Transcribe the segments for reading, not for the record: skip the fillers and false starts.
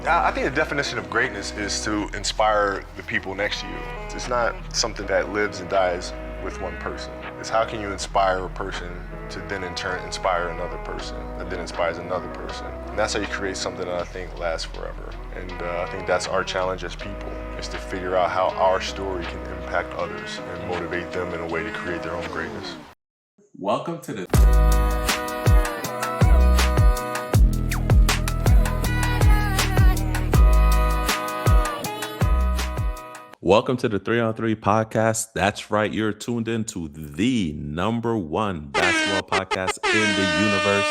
I think the definition of greatness is to inspire the people next to you. It's not something that lives and dies with one person. It's how can you inspire a person to then in turn inspire another person that then inspires another person. And that's how you create something that I think lasts forever. And I think that's our challenge as people, is to figure out how our story can impact others and motivate them in a way to create their own greatness. Welcome to the Welcome to the 3-on-3 podcast. That's right, you're tuned in to the number one basketball podcast in the universe.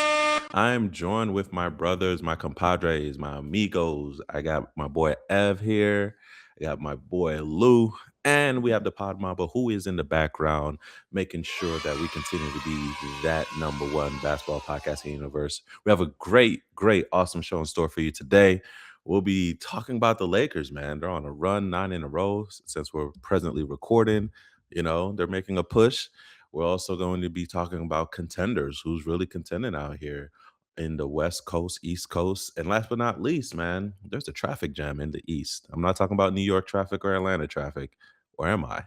I am joined with my brothers, my compadres, my amigos. I got my boy Ev here. I got my boy Lou, and we have the Pod Mamba who is in the background, making sure that we continue to be that number one basketball podcast in the universe. We have a great, awesome show in store for you today. We'll be talking about the Lakers, man. They're on a run, 9 in a row since we're presently recording. You know, they're making a push. We're also going to be talking about contenders, who's really contending out here in the West Coast, East Coast. And last but not least, man, there's a traffic jam in the East. I'm not talking about New York traffic or Atlanta traffic, or am I?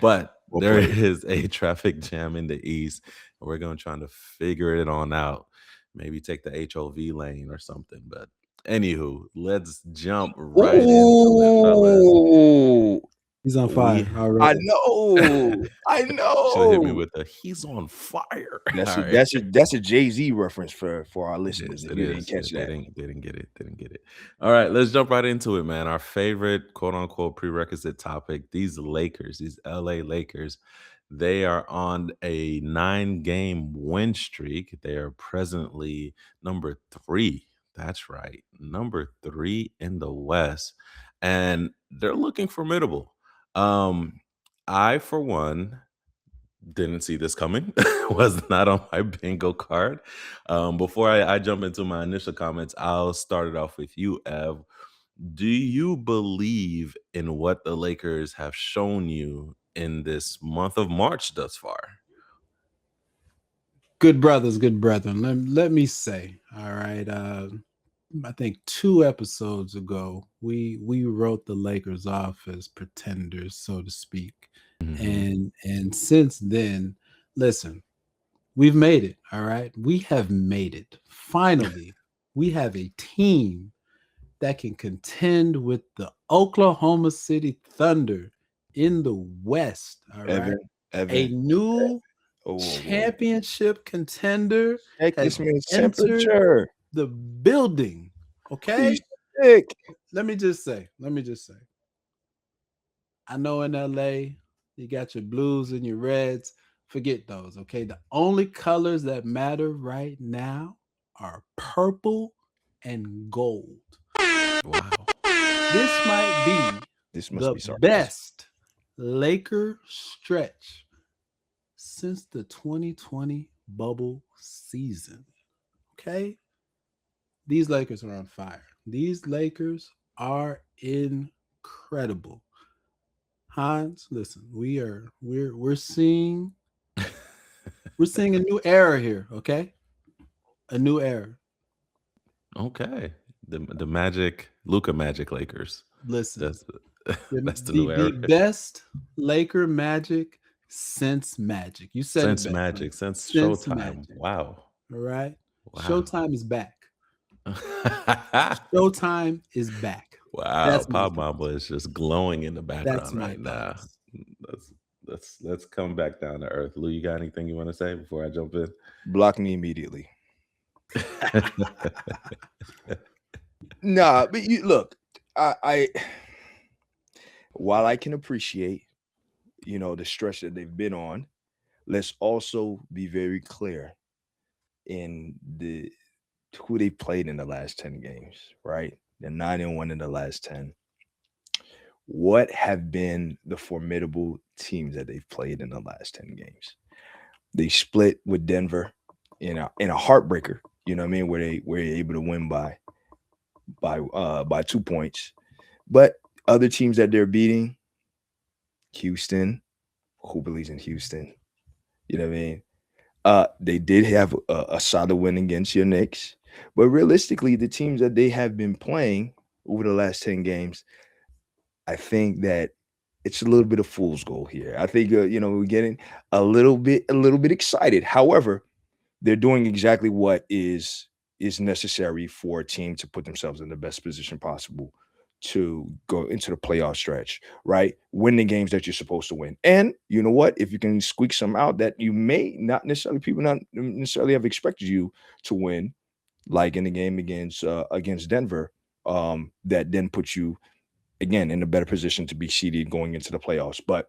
But there is a traffic jam in the East, and we're going to try to figure it on out. Maybe take the HOV lane or something, but anywho, let's jump right into it, fellas. Ooh, He's on fire I already. know. I Should have hit me know. with a "he's on fire." That's All a, right. that's a Jay-Z reference for our listeners. If It you is. didn't catch They that. didn't get it. Didn't get it. All right, let's jump right into it, man. Our favorite quote unquote prerequisite topic: these Lakers, these LA Lakers. They are on a 9-game win streak. They are presently number 3. That's right, number 3 in the West, and they're looking formidable. I, for one, didn't see this coming. Was not on my bingo card. Before I jump into my initial comments, I'll start it off with you, Ev. Do you believe in what the Lakers have shown you in this month of March thus far? Good brothers, good brethren. Let me say, all right. I think 2 episodes ago, we wrote the Lakers off as pretenders, so to speak. Mhm. And since then, listen, we've made it. All right. We have made it. Finally, we have a team that can contend with the Oklahoma City Thunder in the West. All right. A Evan. new Oh, championship contender check has this man's entered temperature. the building. Okay. He's sick. Let me just say, I know in LA, you got your blues and your reds. Forget those. Okay. The only colors that matter right now are purple and gold. Wow. This might be This must the be sarcasm. best Laker stretch since the 2020 bubble season. Okay? These Lakers are on fire. These Lakers are incredible. Hans, listen, we're seeing a new era here, okay? A new era. Okay. The Magic, Luka Magic Lakers. Listen, That's the new era. the best Laker Magic since Magic. You said Since it best, Magic, man. since Since Showtime. Magic. Wow. All right. Wow. Showtime is back. Showtime is back. Wow, That's my Pop Mamba is just glowing in the That's background my right now. thoughts. Let's come back down to earth. Lou, you got anything you want to say before I jump in? Block me immediately. Nah, but you look, I while I can appreciate, the stretch that they've been on, let's also be very clear in the who they played in the last 10 games, right? They're 9-1 in the last 10. What have been the formidable teams that they've played in the last 10 games? They split with Denver in a heartbreaker, you know what I mean, where they were able to win by 2 points. But other teams that they're beating, Houston, who believes in Houston? You know what I mean? They did have a solid win against your Knicks, but realistically, the teams that they have been playing over the last 10 games, I think that it's a little bit of fool's gold here. I think we're getting a little bit excited. However, they're doing exactly what is necessary for a team to put themselves in the best position possible to go into the playoff stretch, right? Win the games that you're supposed to win. And you know what? If you can squeak some out that you may not necessarily people not necessarily have expected you to win, like in the game against Denver, that then puts you again in a better position to be seeded going into the playoffs. But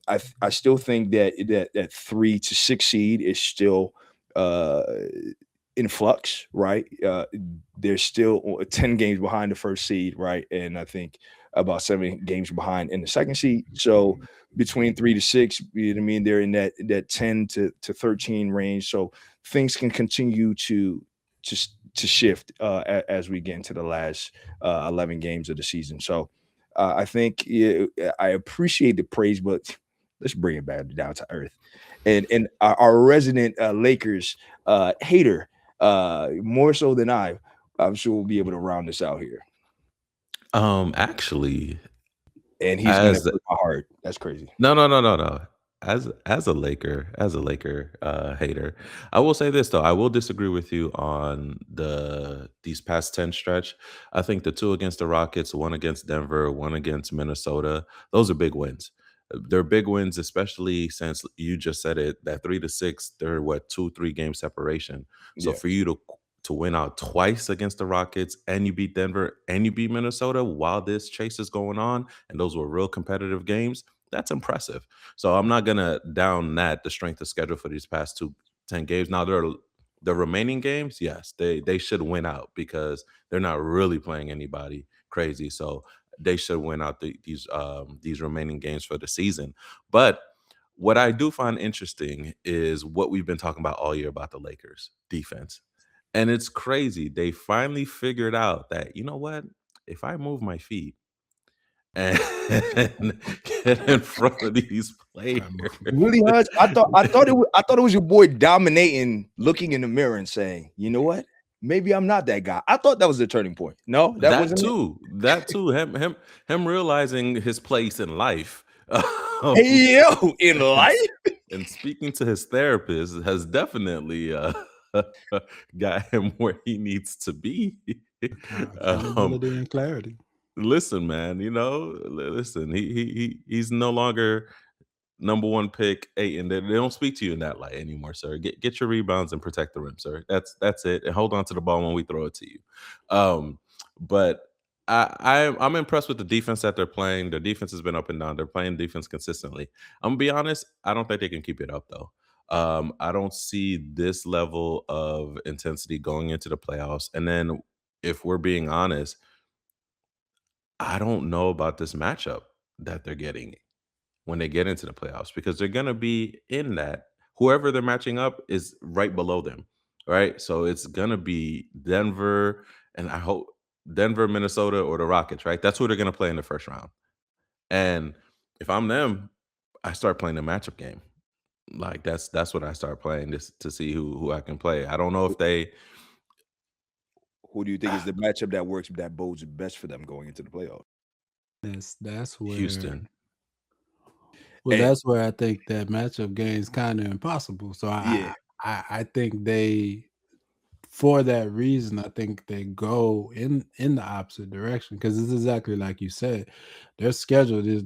I still think that 3 to 6 seed is still uh, in flux, right? They're still 10 games behind the first seed, right? And I think about 7 games behind in the second seed. So between 3 to 6, you know what I mean, they're in that 10 to 13 range. So things can continue to shift as we get into the last 11 games of the season. So I think I appreciate the praise, but let's bring it back down to earth. And our resident Lakers hater, more so than I'm sure we'll be able to round this out here. Actually, And he's gonna as break my heart. That's crazy. no. As a Laker hater, I will say this though. I will disagree with you on these past 10 stretch. I think the two against the Rockets, one against Denver, one against Minnesota, those are big wins. They're big wins, especially since you just said it, that 3 to 6, they're what, 2, 3 game separation. So Yeah. for you to win out twice against the Rockets and you beat Denver and you beat Minnesota while this chase is going on, and those were real competitive games, that's impressive. So I'm not gonna down the strength of schedule for these past 10 games. Now the remaining games, yes, they should win out because they're not really playing anybody crazy. So they should win out these remaining games for the season. But what I do find interesting is what we've been talking about all year about the Lakers defense. And it's crazy. They finally figured out that, you know what? If I move my feet and get in front of these players. Really, Hutch? I thought it was your boy dominating, looking in the mirror and saying, you know what? Maybe I'm not that guy. I thought that was the turning point. No, that That wasn't it. too. That too. Him realizing his place in life. Hey yo, in and, life. and speaking to his therapist has definitely got him where he needs to be. um, Accountability and clarity. listen, man, listen, he's no longer number one pick, 8, and they don't speak to you in that light anymore, sir. Get your rebounds and protect the rim, sir. That's it. And hold on to the ball when we throw it to you. But I'm impressed with the defense that they're playing. Their defense has been up and down. They're playing defense consistently. I'm gonna be honest, I don't think they can keep it up though. I don't see this level of intensity going into the playoffs. And then if we're being honest, I don't know about this matchup that they're getting when they get into the playoffs because they're going to be in that. Whoever they're matching up is right below them, right? So it's going to be Denver, and I hope Denver, Minnesota, or the Rockets, right? That's who they're going to play in the first round. And if I'm them, I start playing the matchup game. Like that's what I start playing this to see who I can play. I don't know if they Who do you think is the matchup that bodes best for them going into the playoffs? That's where Houston. And that's where I think that matchup game is kind of impossible. So yeah, I think they, for that reason, I think they go in the opposite direction because it's exactly like you said. Their schedule is,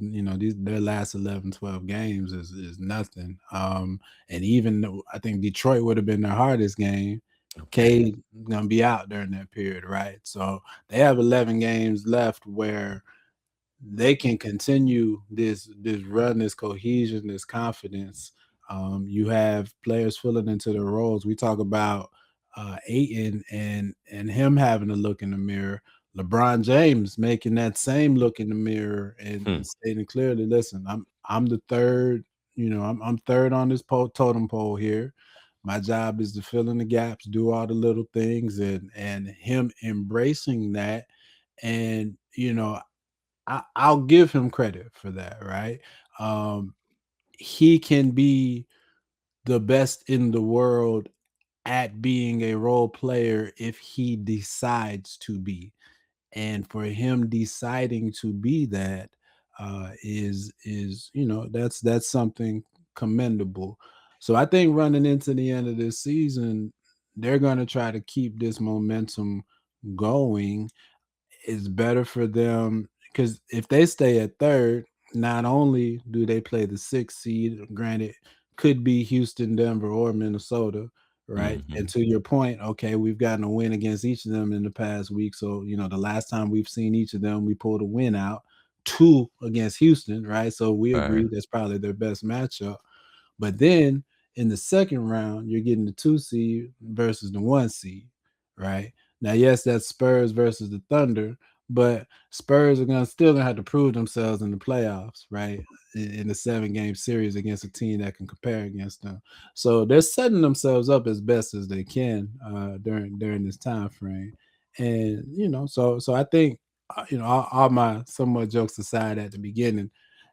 their last 11, 12 games is nothing. And even though I think Detroit would have been their hardest game, Okay. Cade gonna be out during that period, right? So they have 11 games left where they can continue this run, this cohesion, this confidence. You have players filling into their roles. We talk about Aiton and him having to look in the mirror. LeBron James making that same look in the mirror Hmm. and stating clearly, listen, I'm the third, I'm third on this totem pole here. My job is to fill in the gaps, do all the little things, and him embracing that. And I'll give him credit for that, right? He can be the best in the world at being a role player if he decides to be. and for him deciding to be that is that's something commendable. So I think running into the end of this season, they're going to try to keep this momentum going. It's better for them because if they stay at third, not only do they play the sixth seed, granted, could be Houston, Denver, or Minnesota, right? And Mhm. to your point, okay, we've gotten a win against each of them in the past week. So, the last time we've seen each of them, we pulled a win out, two against Houston, right? So we Right. agree that's probably their best matchup. But then in the second round, you're getting the 2 seed versus the 1 seed, right? Now, yes, that's Spurs versus the Thunder, but Spurs are still gonna have to prove themselves in the playoffs, right? In the 7-game series against a team that can compare against them. So they're setting themselves up as best as they can during this time frame. And so I think all my somewhat jokes aside at the beginning,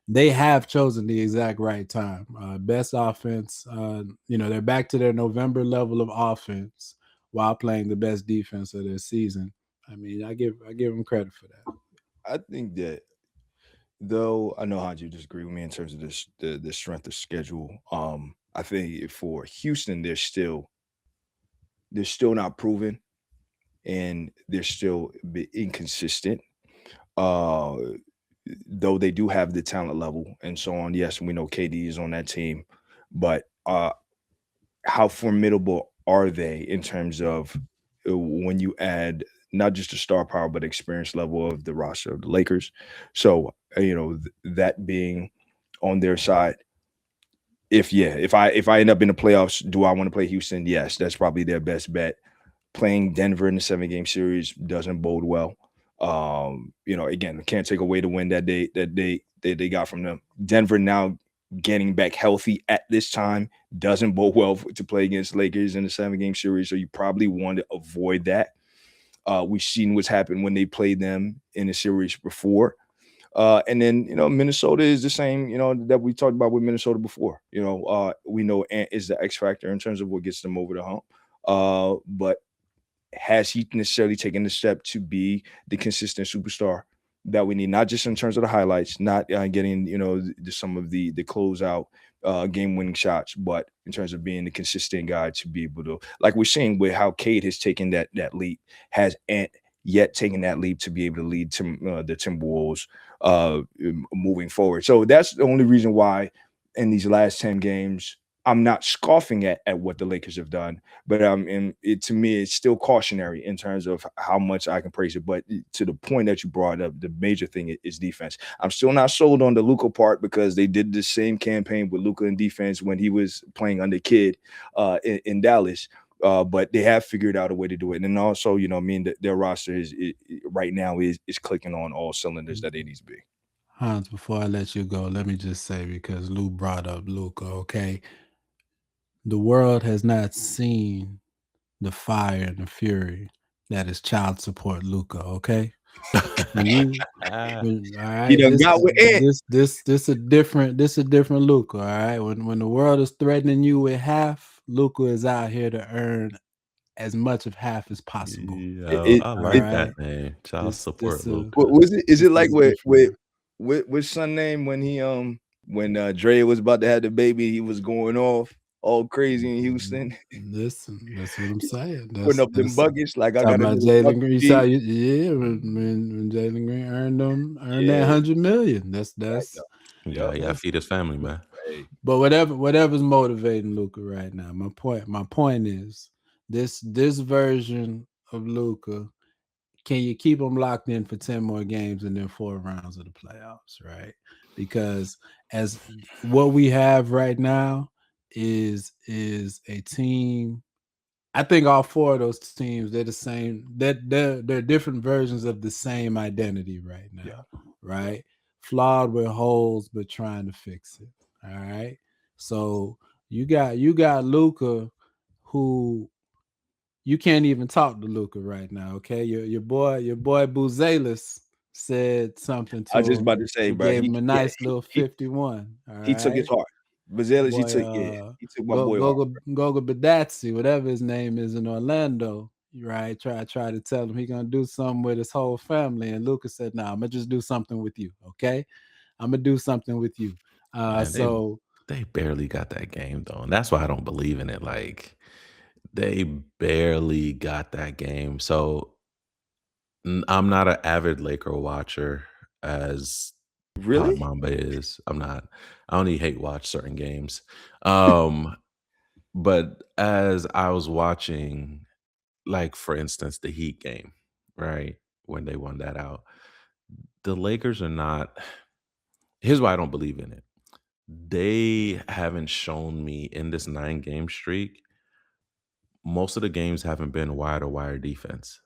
they have chosen the exact right time. Best offense. They're back to their November level of offense while playing the best defense of their season. I mean, I give them credit for that. I think that, though I know how you disagree with me in terms of this the strength of schedule. I think for Houston, they're still not proven, and they're still a bit inconsistent. Uh, though they do have the talent level and so on. Yes, we know KD is on that team, but how formidable are they in terms of when you add not just the star power but experience level of the roster of the Lakers? So that being on their side, if I end up in the playoffs, do I want to play Houston? Yes, that's probably their best bet. Playing Denver in the 7-game series doesn't bode well. Again, can't take away the win that they got from them. Denver now getting back healthy at this time doesn't bode well to play against Lakers in the 7-game series. So you probably want to avoid that. We've seen what's happened when they played them in the series before. And then Minnesota is the same. That we talked about with Minnesota before. We know Ant is the X factor in terms of what gets them over the hump. But has he necessarily taken the step to be the consistent superstar that we need? Not just in terms of the highlights, not getting some of the closeout game-winning shots, but in terms of being the consistent guy to be able to, like we're seeing with how Cade has taken that leap, has Ant yet taken that leap to be able to lead the Timberwolves moving forward. So that's the only reason why in these last 10 games I'm not scoffing at what the Lakers have done, but to me, it's still cautionary in terms of how much I can praise it. But to the point that you brought up, the major thing is defense. I'm still not sold on the Luka part because they did the same campaign with Luka in defense when he was playing under Kid in Dallas. But they have figured out a way to do it, and then also, their roster is right now is clicking on all cylinders that it needs to be. Hans, before I let you go, let me just say, because Lou brought up Luca, okay? The world has not seen the fire and the fury that is child support Luca, okay? When you Ah, all He right, done got with Ant. this a different Luca, all right? When the world is threatening you with half, Luca is out here to earn as much of half as possible. yo, It, I All it, like right. that name. Child This support Luke. What was it? Is this it like is different. with son name when he when Dre was about to have the baby, he was going off all crazy in Houston, Listen, that's what I'm saying. putting That's up them buckets like I got talking a about little Jalen bucket Green. sheet. Yeah, when Jalen Green earned that Yeah, 100 million. right That's now. Yeah, Yep. yeah, that's. feed his family, man. Hey, But whatever's motivating Luca right now. My point is this version of Luca. Can you keep him locked in for 10 more games and then 4 rounds of the playoffs, right? Because as what we have right now is a team. I think all four of those teams, they're the same. They're different versions of the same identity right yeah, now, yeah. right? Flawed with holes, but trying to fix it. All right. So you got Luca, who you can't even talk to Luca right now. Okay, your boy Buzelis said something I was to just him. about to say, He bro. gave him a Yeah, nice little he 51. All he took his right, heart. Bazelis, boy, he took my Go boy heart. Goga Goga Badatsi, whatever his name is in Orlando. right? Try to tell him he gonna do something with his whole family, and Lucas said, "Nah, I'm gonna just do something with you, okay? I'm gonna do something with you." Man, So they barely got that game though, and that's why I don't believe in it. Like they barely got that game. So I'm not an avid Laker watcher as Pod Really? Mamba is. I'm not. I only hate watch certain games. Um, but as I was watching, like for instance, the Heat game, right when they won that out, the Lakers are not. Here's why I don't believe in it. They haven't shown me in this 9 game streak. Most of the games haven't been wire to wire defense.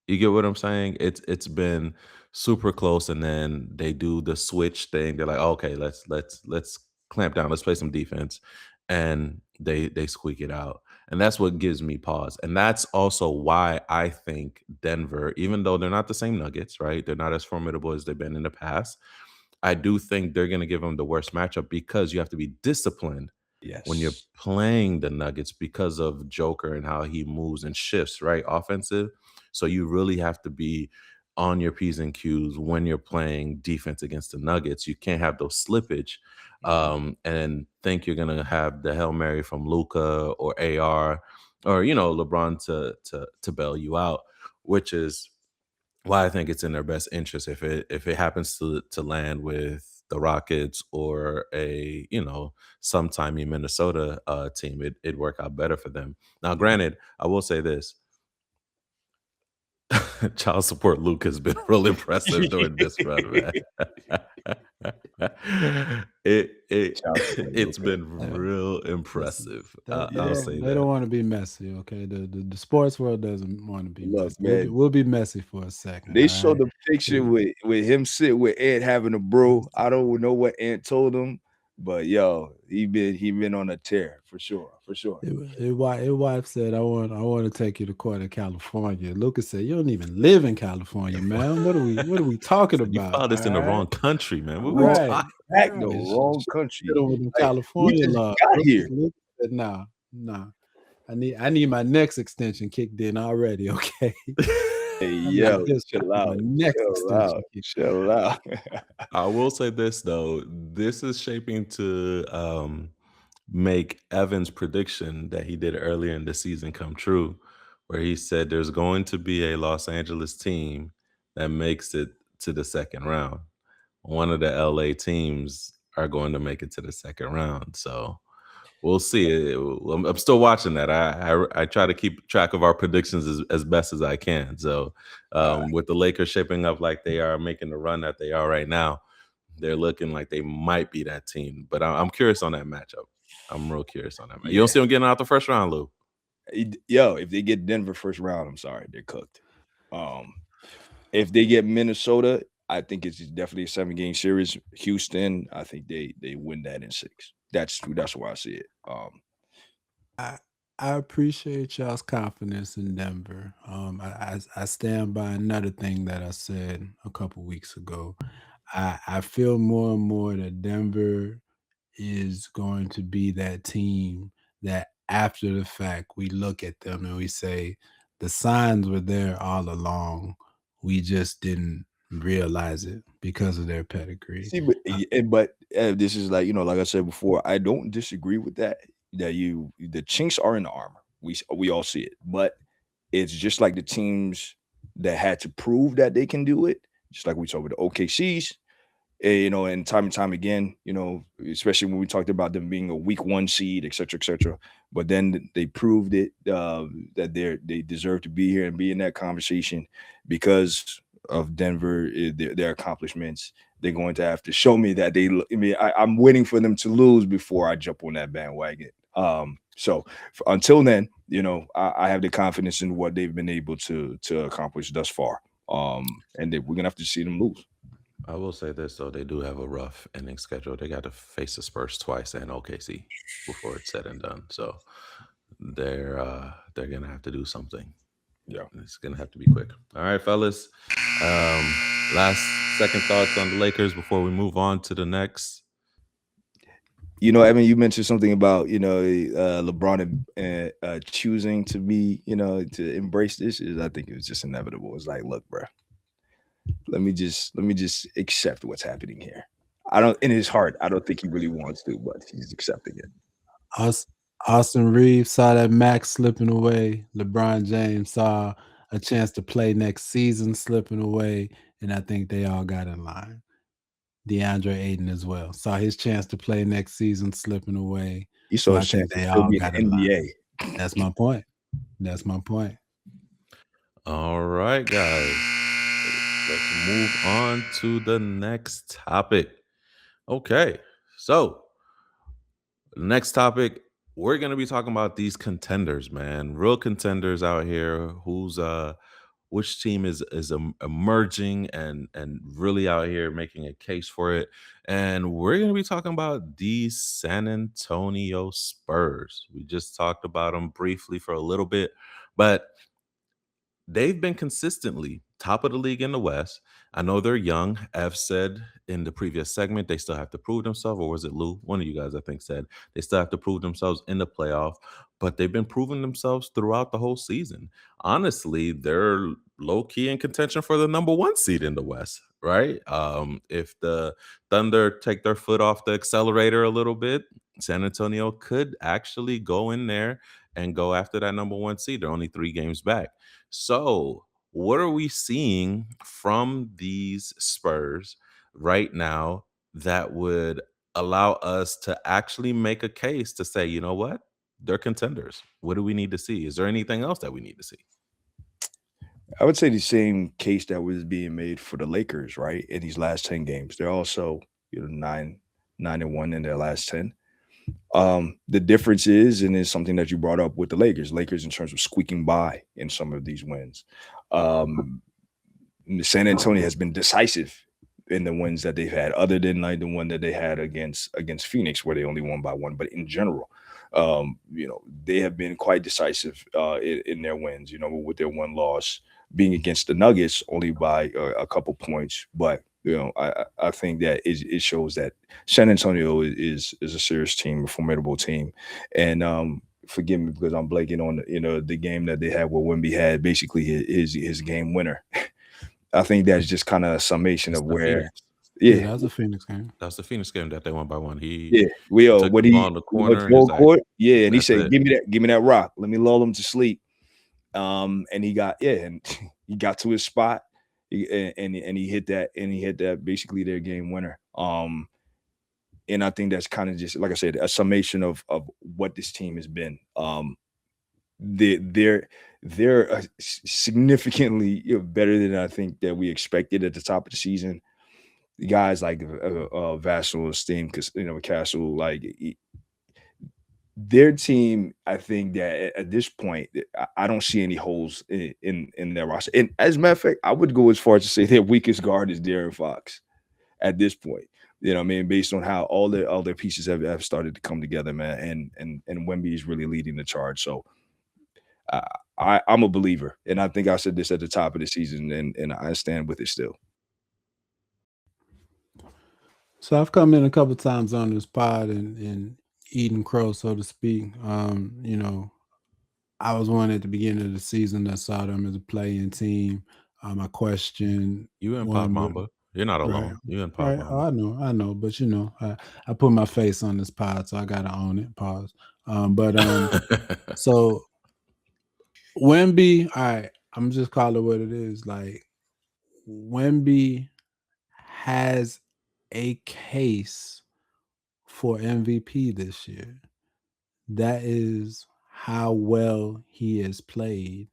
You get what I'm saying? It's been super close, and then they do the switch thing. They're like, okay, let's clamp down. Let's play some defense, and they squeak it out, and that's what gives me pause. And that's also why I think Denver, even though they're not the same Nuggets, right? They're not as formidable as they've been in the past. I do think they're going to give them the worst matchup because you have to be disciplined when you're Yes. playing the Nuggets because of Joker and how he moves and shifts, right? Offensive. So you really have to be on your P's and Q's when you're playing defense against the Nuggets. You can't have those slippage Mhm. and think you're gonna have the Hail Mary from Luca or AR or LeBron to bail you out, which is why I think it's in their best interest if it happens to land with the Rockets or a sometime in Minnesota team, it'd work out better for them. Now, Mhm. granted, I will say this: child support Luke has been real impressive during this run, man. it Child support it's Luka. been uh, real listen, impressive. I'll Yeah. say they don't that. want to be messy, okay? The sports world doesn't want to be Look, messy. man, We'll be messy for a second, they all showed right? the picture with him sitting with Ed having a brew. I don't know what Ant told him, but yo, he been on a tear for sure, for sure. His wife said, I want to take you to court in California. Lucas said, you don't even live in California, man. What are we talking So you about? filed All this in the right. wrong country, man. What we Wrong, Right. talking? back the Right. wrong She country. with them Like we California just law. got Lucas, here. Lucas said, nah. I need my next extension kicked in already, okay? Hey I need yo, this chill my out, next chill out, extension kicked in. chill out. I will say this though, this is shaping to make Evan's prediction that he did earlier in the season come true, where he said there's going to be a Los Angeles team that makes it to the second round. One of the LA teams are going to make it to the second round. So we'll see. I'm still watching that. I try to keep track of our predictions as best as I can. So Uh, with the Lakers shaping up like they are, making the run that they are right now, they're looking like they might be that team. But I'm curious on that matchup. I'm real curious on that. You don't yeah, see them getting out the first round, Lou. yo, if they get Denver first round, I'm sorry, they're cooked. Um, if they get Minnesota, I think it's definitely a 7 game series. Houston, I think they win that in 6. That's why I see it. I I appreciate y'all's confidence in Denver. I stand by another thing that I said a couple weeks ago. I feel more and more that Denver is going to be that team that after the fact we look at them and we say the signs were there all along. We just didn't realize it because of their pedigree. See, this is like like I said before, I don't disagree with that. That the chinks are in the armor. We all see it, but it's just like the teams that had to prove that they can do it. Just like we saw with the OKCs, and time again, especially when we talked about them being a week 1 seed, et cetera, et cetera. But then they proved it that they deserve to be here and be in that conversation because of Denver, their accomplishments. They're going to have to show me that I'm waiting for them to lose before I jump on that bandwagon. So until then, I have the confidence in what they've been able to accomplish thus far. And we're gonna have to see them lose. I will say this though, they do have a rough ending schedule. They got to face the Spurs twice and OKC before it's said and done. So they're gonna have to do something. Yeah. It's gonna have to be quick. All right, fellas. Last second thoughts on the Lakers before we move on to the next. I mean, you mentioned something about LeBron and choosing to be, to embrace this. Is I think it was just inevitable. It's like, look, bro, let me just accept what's happening here. I don't in his heart, I don't think he really wants to, but he's accepting it. Aus- Austin Reeves saw that Max slipping away. LeBron James saw a chance to play next season slipping away, and I think they all got in line. DeAndre Ayton as well saw his chance to play next season slipping away, He so saw I his think chance to they still all be got in in the line. NBA. That's my point. That's my point. All right, guys. Let's move on to the next topic. Okay. So, next topic, we're going to be talking about these contenders, man. Real contenders out here who's which team is emerging and really out here making a case for it. And we're going to be talking about the San Antonio Spurs. We just talked about them briefly for a little bit, but they've been consistently top of the league in the West. I know they're young. Ev said in the previous segment they still have to prove themselves, or was it Lou? One of you guys, I think, said they still have to prove themselves in the playoff, but they've been proving themselves throughout the whole season. Honestly, they're low key in contention for the number one seed in the West, right? If the Thunder take their foot off the accelerator a little bit, San Antonio could actually go in there and go after that number one seed. They're only 3 games back. So, what are we seeing from these Spurs right now that would allow us to actually make a case to say, you know what? They're contenders. What do we need to see? Is there anything else that we need to see? I would say the same case that was being made for the Lakers, right? In these last 10 games. They're also, 9-1 in their last 10. The difference is, and it's something that you brought up with the Lakers in terms of squeaking by in some of these wins. Um, San Antonio has been decisive in the wins that they've had, other than like the one that they had against Phoenix, where they only won by one. But in general, they have been quite decisive in their wins. With their one loss being against the Nuggets, only by a couple points. But I think that it shows that San Antonio is a serious team, a formidable team, and forgive me because I'm blanking on the game that they had where Wemby had basically his game winner. I think that's just kind of a summation It's of the where, Phoenix. Yeah, yeah, that was a Phoenix game. That was the Phoenix game that they won by one. He yeah, we took what the ball he in the went corner and full is like, court, yeah, and he that's said, it. give me that rock, let me lull him to sleep. And he got and he got to his spot, and he hit that basically their game winner. And I think that's kind of just like I said, a summation of what this team has been. They're significantly better than I think that we expected at the top of the season. Guys like Vassal, Steam, because Castle, like their team. I think that at this point, I don't see any holes in their roster. And as a matter of fact, I would go as far as to say their weakest guard is De'Aaron Fox at this point. I mean, based on how all their pieces have started to come together, man, and Wemby is really leading the charge. So I, I'm a believer, and I think I said this at the top of the season, and I stand with it still. So I've come in a couple times on this pod and eating crow, so to speak. I was one at the beginning of the season that saw them as a playing team. I questioned You and Pop one with Mamba. You're not right. alone. You and Pop Right. Oh, Mamba. I know, but I put my face on this pod, so I gotta own it. Pause. But so Wemby, all right, I'm just call it what it is. Like Wemby has a case for MVP this year. That is how well he has played.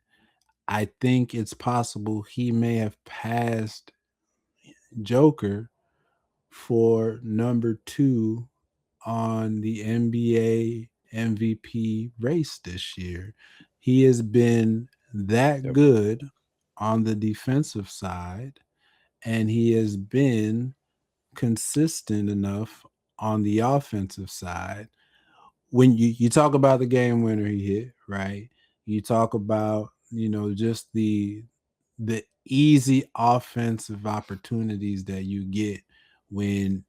I think it's possible he may have passed Joker for number 2 on the NBA MVP race this year. He has been that Yep. good on the defensive side, and he has been consistent enough on the offensive side. When you talk about the game winner he hit, right? You talk about, just the easy offensive opportunities that you get when,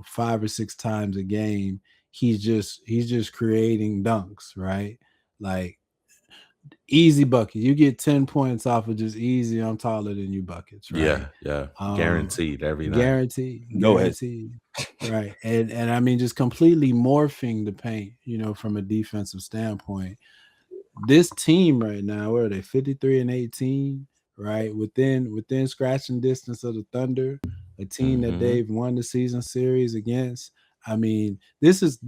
5 or 6 times a game he's just creating dunks, right? Like easy bucket. You get 10 points off of just easy, I'm taller than you buckets, right? Yeah. Guaranteed every night. Go ahead. Guaranteed. Right. And I mean, just completely morphing the paint, from a defensive standpoint. This team right now, where are they? 53-18, right? Within scratching distance of the Thunder, a team that they've won the season series against. I mean, this is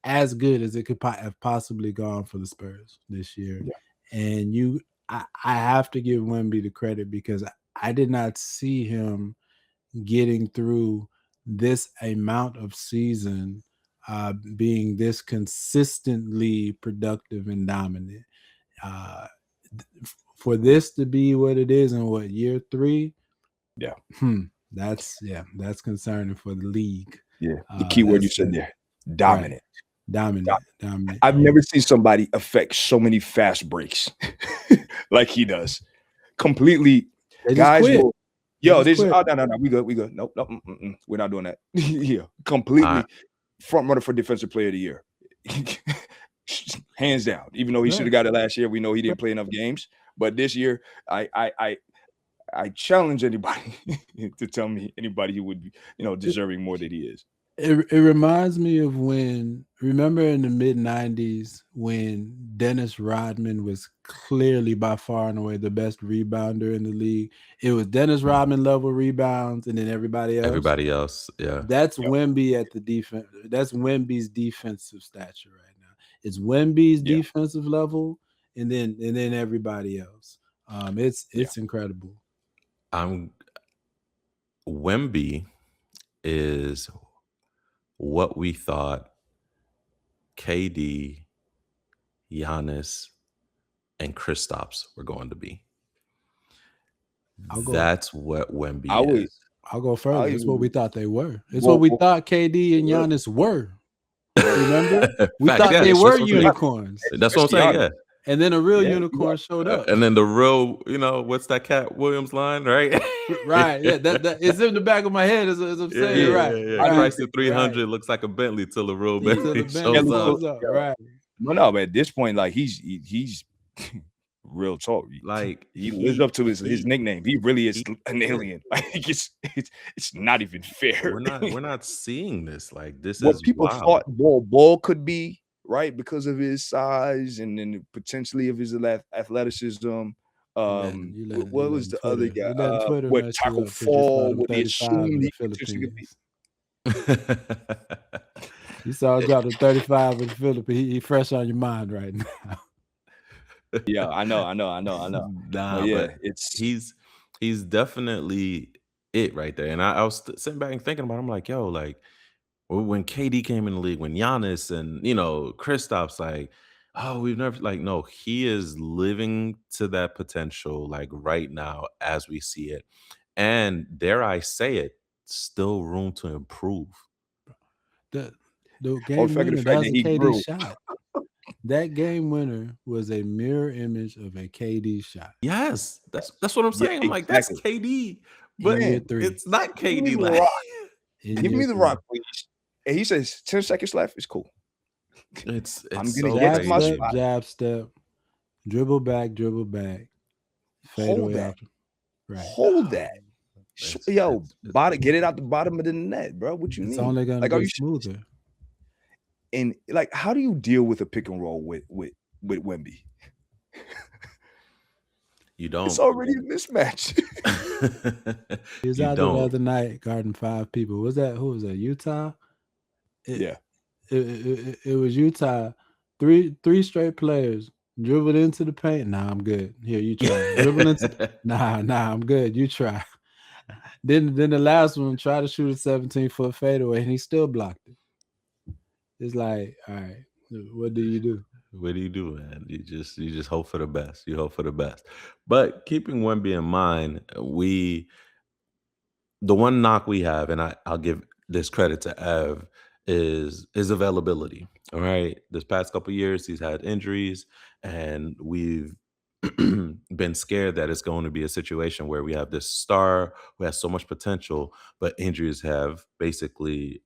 as good as it could have possibly gone for the Spurs this year. Yeah. And I have to give Wemby the credit because I did not see him getting through this amount of season being this consistently productive and dominant. For this to be what it is in year 3? Yeah. That's concerning for the league. Yeah. The key word you said there, dominant. Right. Dominant. I've never seen somebody affect so many fast breaks like he does. Completely. Guys will, no, we good. Nope. We're not doing that. Yeah. Completely front runner for defensive player of the year. Hands down. Even though he should have got it last year, we know he didn't play enough games. But this year, I challenge anybody to tell me anybody who would be, deserving more than he is. It reminds me of remember in the mid-90s when Dennis Rodman was clearly by far and away the best rebounder in the league. It was Dennis Rodman level rebounds and then everybody else. Yeah. That's Wemby at the defense. That's Wemby's defensive stature right now. It's Wemby's defensive level and then everybody else. It's incredible. Wemby is what we thought KD, Giannis, and Kristaps were going to be. That's what Wemby is. I'll go further. It's what we thought they were. It's what we thought KD and Giannis were. Remember? We thought they were unicorns. That's what I'm saying, yeah. And then a real unicorn showed up. And then the real, what's that Cat Williams line, right? Right. Yeah, that it's in the back of my head as I'm saying. Yeah. Price of 300 looks like a Bentley till the real Bentley shows up. Right. No, but at this point, like he's real talk. Like he lives up to his nickname. He really is an alien. Like it's not even fair. We're not seeing this. Like this what is people wild. thought Ball could be, right? Because of his size and then potentially of his athleticism. What was the other guy? What Taco Fall? What they assumed he potentially could be. You saw him drop the 35 in the Philippines. He fresh on your mind right now. Yeah, I know. But he's definitely it right there. And I was sitting back and thinking about it. I'm like, yo, like when KD came in the league, when Giannis and Kristaps, like, oh, we've never no, he is living to that potential like right now as we see it. And dare I say it, still room to improve. The game winner, that was a KD shot. That game winner was a mirror image of a KD shot. Yes, that's what I'm saying. I'm like, that's KD, but it's not KD. Give me the rock, please. And he says 10 seconds left. It's cool. It's I'm gonna get to my spot. Jab step, dribble back, fade away after. Right. Hold that. Get it out the bottom of the net, bro. What you mean? It's only gonna be smoother. And like, how do you deal with a pick and roll with Wemby? You don't. It's already a mismatch. He was out there the other night guarding 5 people. Who was that? Utah? Yeah. It was Utah. Three straight players dribbled into the paint. Nah, I'm good. Here, you try. Dribble into nah, I'm good. You try. Then the last one tried to shoot a 17-foot fadeaway and he still blocked it. It's like, all right, what do you do? What do you do, man? You just hope for the best. You hope for the best. But keeping Wemby in mind, the one knock we have, and I'll give this credit to Ev, is availability. All right. This past couple of years, he's had injuries, and we've been scared that it's going to be a situation where we have this star who has so much potential, but injuries have basically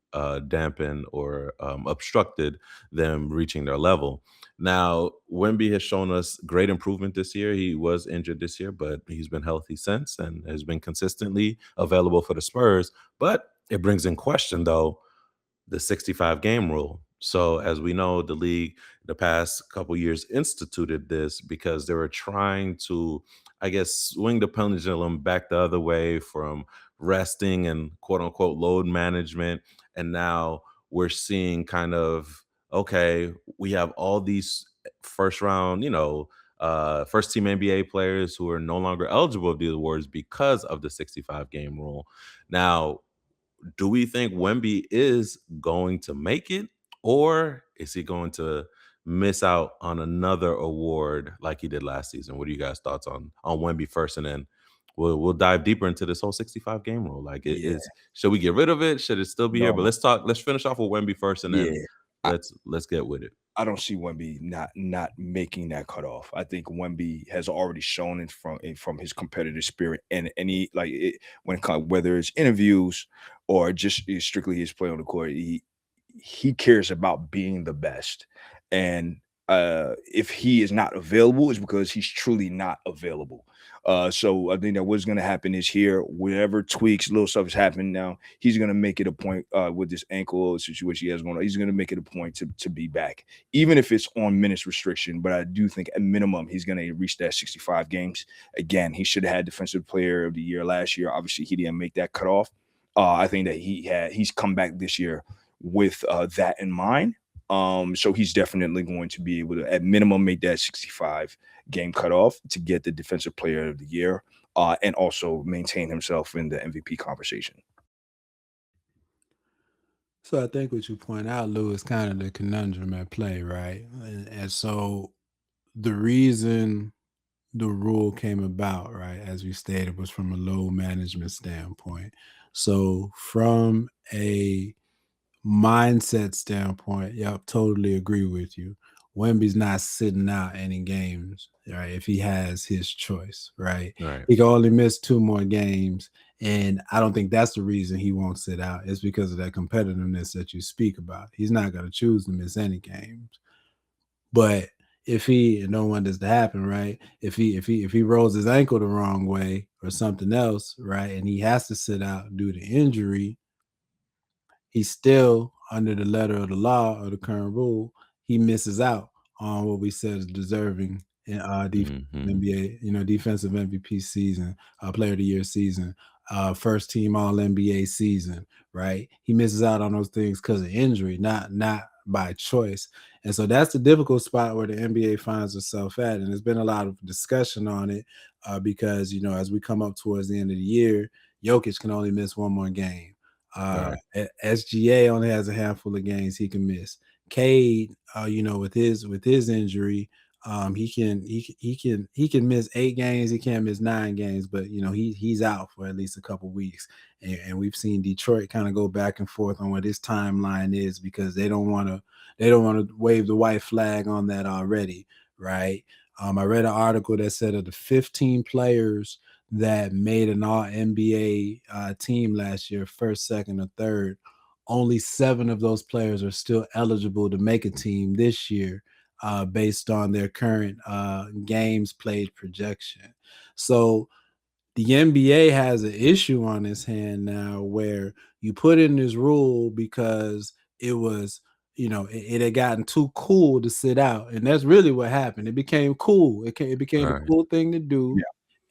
dampened or obstructed them reaching their level. Now, Wemby has shown us great improvement this year. He was injured this year, but he's been healthy since and has been consistently available for the Spurs. But it brings in question, though, the 65 game rule. So, as we know, the league the past couple years instituted this because they were trying to, I guess, swing the pendulum back the other way from resting and quote unquote load management. And now we're seeing kind of, okay, we have all these first round, first team NBA players who are no longer eligible for these awards because of the 65 game rule. Now, do we think Wemby is going to make it, or is he going to miss out on another award like he did last season? What are you guys' thoughts on Wemby first, and then we'll dive deeper into this whole 65 game rule. Like, it Yeah, is should we get rid of it? Should it still be here? But no, let's finish off with Wemby first, and then yeah. let's get with it. I don't see Wemby not making that cutoff. I think Wemby has already shown it from his competitive spirit and any like it, when it comes whether it's interviews or just strictly his play on the court. He cares about being the best, and if he is not available, it's because he's truly not available. So I think that what's going to happen is here, whatever tweaks, little stuff is happening now. He's going to make it a point with this ankle situation he has going on. He's going to make it a point to be back, even if it's on minutes restriction. But I do think at minimum he's going to reach that 65 games. Again, he should have had Defensive Player of the Year last year. Obviously, he didn't make that cutoff. I think that he's come back this year with that in mind. So he's definitely going to be able to, at minimum, make that 65 game cutoff to get the Defensive Player of the Year, and also maintain himself in the MVP conversation. So I think what you point out, Lou, is kind of the conundrum at play, right? And so the reason the rule came about, right, as we stated, was from a load management standpoint. So from a mindset standpoint, yep, totally agree with you. Wemby's not sitting out any games, right? If he has his choice, right? Right. He can only miss 2 more games. And I don't think that's the reason he won't sit out. It's because of that competitiveness that you speak about. He's not going to choose to miss any games. But if he, and don't want this to happen, right? If he rolls his ankle the wrong way or something else, right, and he has to sit out due to injury, he's still under the letter of the law or the current rule. He misses out on what we said is deserving in defensive NBA, defensive MVP season, player of the year season, first team all NBA season, right? He misses out on those things because of injury, not by choice. And so that's the difficult spot where the NBA finds itself at. And there's been a lot of discussion on it because, as we come up towards the end of the year, Jokic can only miss 1 more game. Right. SGA only has a handful of games he can miss. Cade, with his injury, he can miss 8 games. He can't miss 9 games, but he's out for at least a couple weeks. And we've seen Detroit kind of go back and forth on what his timeline is because they don't want to wave the white flag on that already, right? I read an article that said of the 15 players that made an all NBA team last year, first, second, or third, only 7 of those players are still eligible to make a team this year based on their current games played projection. So the NBA has an issue on its hand now where you put in this rule because it was, it had gotten too cool to sit out. And that's really what happened. It became cool. It became a cool thing to do. Yeah.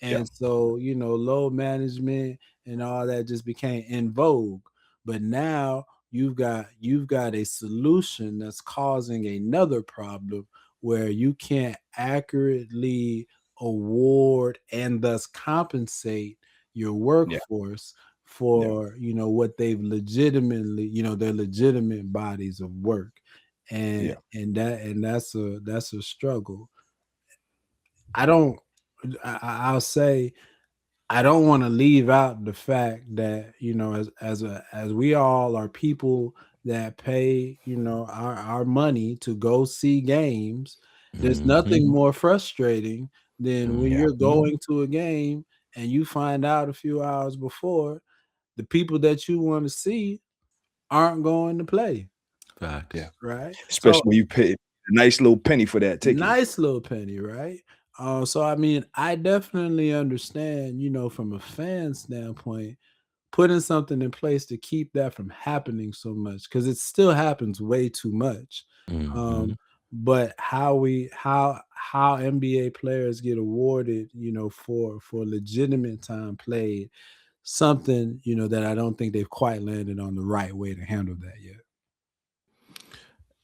And so, load management and all that just became in vogue. But now you've got a solution that's causing another problem where you can't accurately award and thus compensate your workforce for what they've legitimately, their legitimate bodies of work. And that's a struggle. I'll say I don't want to leave out the fact that as we all are people that pay our money to go see games. There's nothing more frustrating then when Yeah. you're going to a game and you find out a few hours before, the people that you want to see aren't going to play, Facts. Yeah. right? Especially So when you pay a nice little penny for that ticket. nice little penny, right? So I mean, I definitely understand, from a fan standpoint, putting something in place to keep that from happening so much, because it still happens way too much. Mhm. But how NBA players get awarded, for legitimate time played, something, that I don't think they've quite landed on the right way to handle that yet.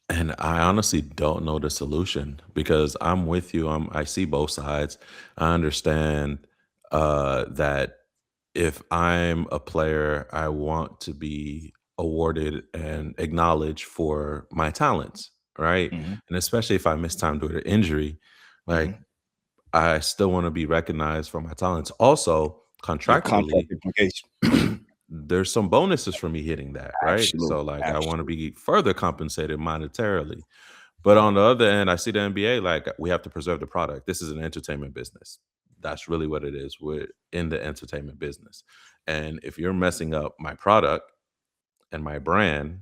And I honestly don't know the solution because I'm with you. I see both sides. I understand that if I'm a player, I want to be awarded and acknowledged for my talents, right? Mhm. And especially if I miss time due to injury, like Mhm. I still want to be recognized for my talents. Also, Yeah, contract contractually, implication. there's some bonuses for me hitting that, right? Absolutely. So like I want to Absolutely. be further compensated monetarily. But on the other end, I see the NBA like we have to preserve the product. This is an entertainment business. That's really what it is. We're in the entertainment business. And if you're messing up my product and my brand,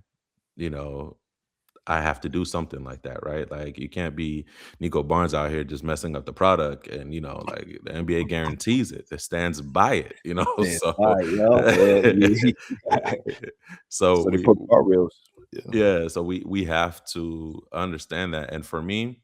you know, I have to do something like that, right? Like you can't be Nico Barnes out here just messing up the product and like the NBA guarantees it. It stands by it, Yeah, So right, yo. Yeah. so So they we put guardrails. Yeah. yeah, so we have to understand that. And for me,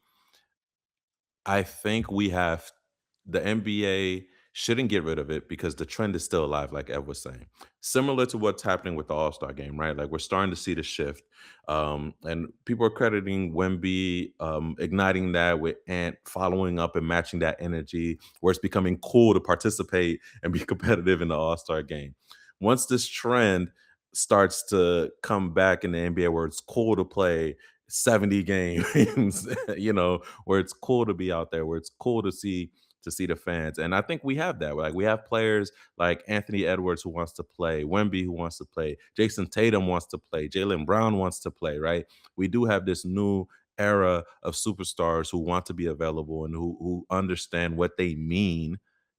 I think the NBA shouldn't get rid of it because the trend is still alive, like Ev was saying. Similar to what's happening with the All Star game, right? Like we're starting to see the shift. And people are crediting Wemby igniting that with Ant following up and matching that energy, where it's becoming cool to participate and be competitive in the All Star game. Once this trend starts to come back in the NBA where it's cool to play 70 games, where it's cool to be out there, where it's cool to see the fans. And I think we have that. Like we have players like Anthony Edwards who wants to play, Wemby who wants to play, Jason Tatum wants to play, Jaylen Brown wants to play, right? We do have this new era of superstars who want to be available and who understand what they mean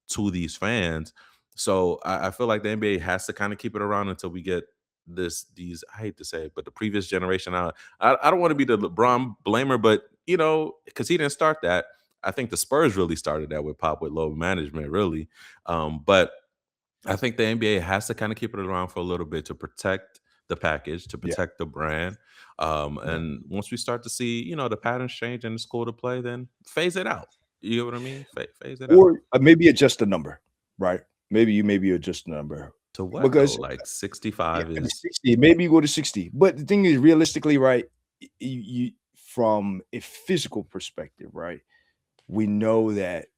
to these fans. So I feel like the NBA has to kind of keep it around until we get these I hate to say it, but the previous generation out. I don't want to be the LeBron blamer, but because he didn't start that. I think the Spurs really started that with Pop with low management, really. But I think the NBA has to kind of keep it around for a little bit to protect the package, to Yeah. protect the brand. Yeah. And once we start to see, the patterns change and it's cool to play, then phase it out. You know what I mean? Phase it out. Or maybe adjust the number, right? Maybe adjust the number. To what though? Because Like yeah, 65 maybe is 60, maybe you go to 60. But the thing is, realistically, right, you from a physical perspective, right? We know that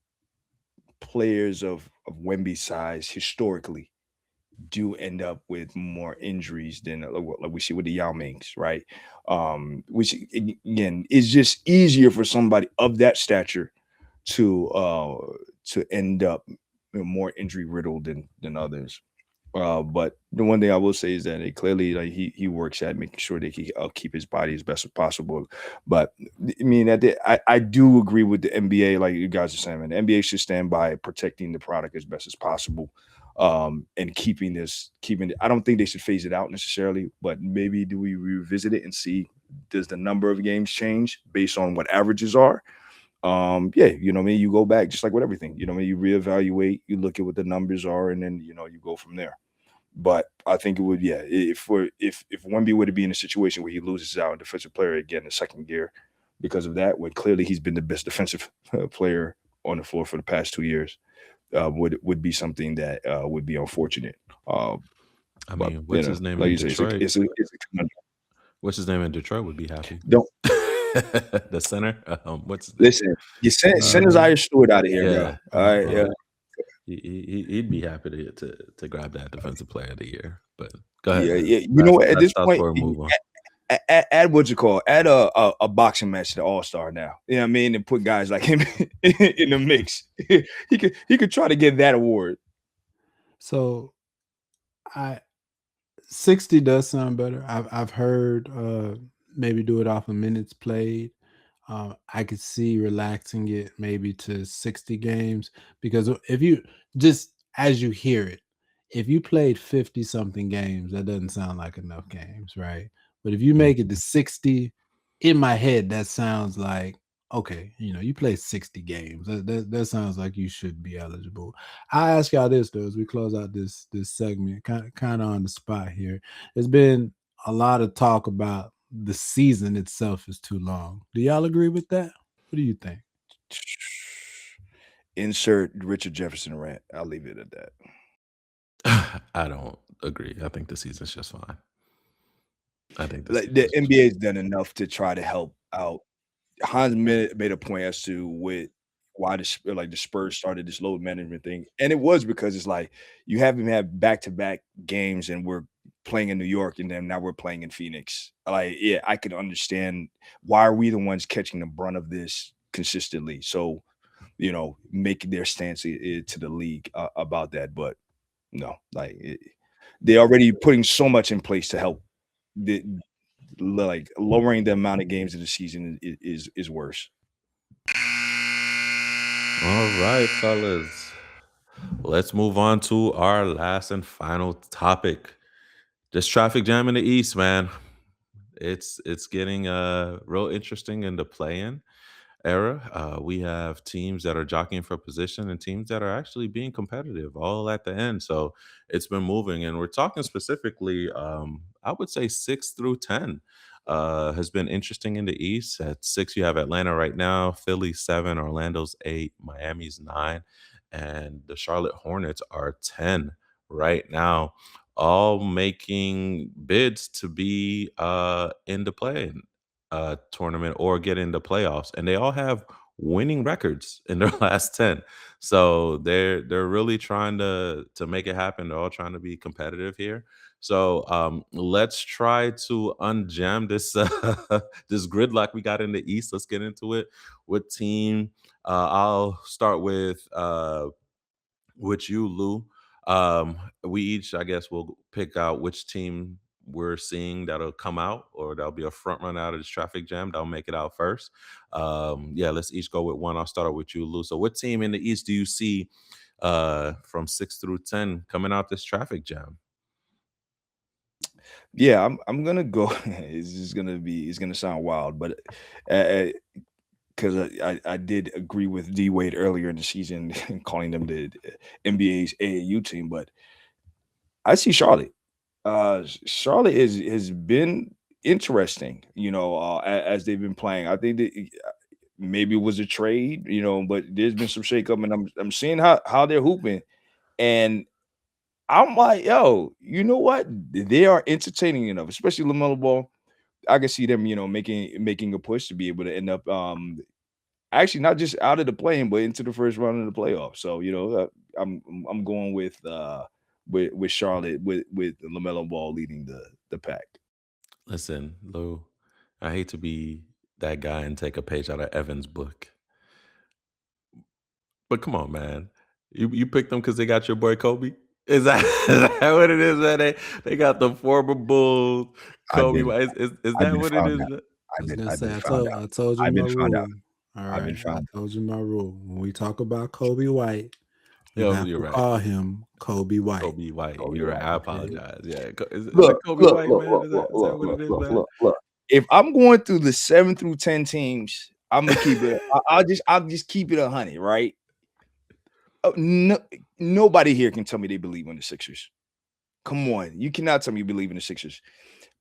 players of Wemby's size historically do end up with more injuries than like we see with the Yao Mings, right? Which again is just easier for somebody of that stature to end up more injury riddled than others. But the one thing I will say is that it clearly like he works at making sure that he keep his body as best as possible. But I mean, I do agree with the NBA, like you guys are saying, man. The NBA should stand by protecting the product as best as possible, and keeping it. I don't think they should phase it out necessarily, but maybe do we revisit it and see does the number of games change based on what averages are? Yeah, what I mean, you go back just like with everything, what I mean, you reevaluate, you look at what the numbers are, and then you go from there. But I think it would, yeah, if Wemby were to be in a situation where he loses out in defensive player again in second gear because of that, when clearly he's been the best defensive player on the floor for the past 2 years, would be something that would be unfortunate. I But mean, what's his name like in you say, Detroit? it's a conundrum. What's his name in Detroit would be happy. Don't The center. What's his name? listen. You send his Irish Stewart out of here, bro. Yeah. All right, yeah. He'd be happy to grab that defensive player of the year. But go ahead, Yeah, man. yeah. You know what? At That's this point, for a move on. add what you call add a boxing match to the All Star now. You know what I mean? And put guys like him in the mix. He could try to get that award. So I 60 does sound better. I've heard maybe do it off of minutes played. I could see relaxing it maybe to 60 games, because if you just as you hear it, if you played 50 something games, that doesn't sound like enough games, right? But if you make it to 60, in my head, that sounds like, okay, you play 60 games. That sounds like you should be eligible. I ask y'all this though, as we close out this segment, kind of on the spot here. There's been a lot of talk about the season itself is too long. Do y'all agree with that? What do you think? Insert Richard Jefferson rant. I'll leave it at that. I don't agree. I think the season's just fine. I think the Like the season's just NBA has done enough to try to help out. Hans made a point as to why the Spurs started this load management thing, and it was because it's like you haven't had back to back games, and we're playing in New York, and then now we're playing in Phoenix. Like, yeah, I can understand why are we the ones catching the brunt of this consistently. So, making their stance to the league about that, but no, like they're already putting so much in place to help. The, like lowering the amount of games in the season is worse. all right, fellas. Let's move on to our last and final topic. This traffic jam in the East, man. It's getting real interesting in the play-in era. We have teams that are jockeying for position and teams that are actually being competitive all at the end. So it's been moving, and we're talking specifically. I would say 6 through 10 has been interesting in the East. At 6, you have Atlanta right now, Philly 7, Orlando's 8, Miami's 9, and the Charlotte Hornets are 10 right now, all making bids to be in the play tournament or get in the playoffs, and they all have winning records in their last 10. So they're really trying to make it happen. They're all trying to be competitive here. So let's try to unjam this this gridlock we got in the East. Let's get into it. What team? I'll start with you, Lou. We each, I guess, will pick out which team we're seeing that'll come out, or that'll be a front run out of this traffic jam. That'll make it out first. Yeah, let's each go with one. I'll start with you, Lou. So, what team in the East do you see from 6 through 10 coming out this traffic jam? Yeah, I'm gonna go. It's gonna sound wild, but because I did agree with D Wade earlier in the season, calling them the NBA's AAU team, but I see Charlotte. Charlotte has been interesting, as they've been playing. I think that maybe it was a trade, but there's been some shakeup, and I'm seeing how they're hooping, and I'm like, yo, you know what? They are entertaining enough, especially LaMelo Ball. I can see them, making a push to be able to end up, actually not just out of the play-in, but into the first round of the playoffs. So, I'm going with Charlotte with LaMelo Ball leading the pack. Listen, Lou, I hate to be that guy and take a page out of Evan's book, but come on, man. You picked them because they got your boy Kobe? Is that what it is, man? They got the former Bulls, I've Kobe. been Is I've that been what it found is, out. man? I was gonna I've been say, found out. I told you I've my been found out. rule. All I've been right, I found out. told you my rule. When we talk about Kobe White, we Yo, have you're to right. call him Kobe White. Kobe White. Kobe You're right. White. I Okay. apologize. Yeah. Is it Look, Kobe look, White, look, man? look, Is that look, is that look, what it look, is, look, man? look, look. If I'm going through the 7 through 10 teams, I'm gonna keep it. I'll just keep it 100, right? Oh, no, nobody here can tell me they believe in the Sixers. Come on, you cannot tell me you believe in the Sixers.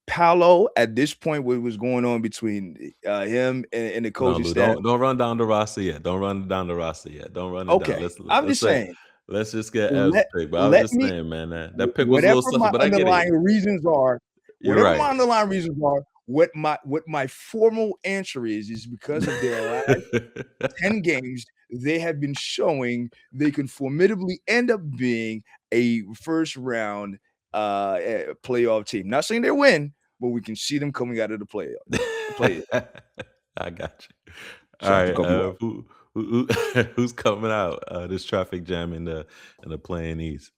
Paolo, at this point, what was going on between him and the No, coaching Lou, staff? don't run down the roster yet. Don't run down the roster yet. Don't run it down. Okay, I'm Let's just say saying. let's just get Ev's Let pick. But I was let just me saying, man, that pick was a whatever little my suspect, but I get it. underlying reasons are, You're whatever right. my underlying reasons are, what my formal answer is because of their last 10 games, they have been showing they can formidably end up being a first round playoff team. Not saying they win, but we can see them coming out of the play. I got you. All So right, Kobe White. who's coming out this traffic jam in the playing East?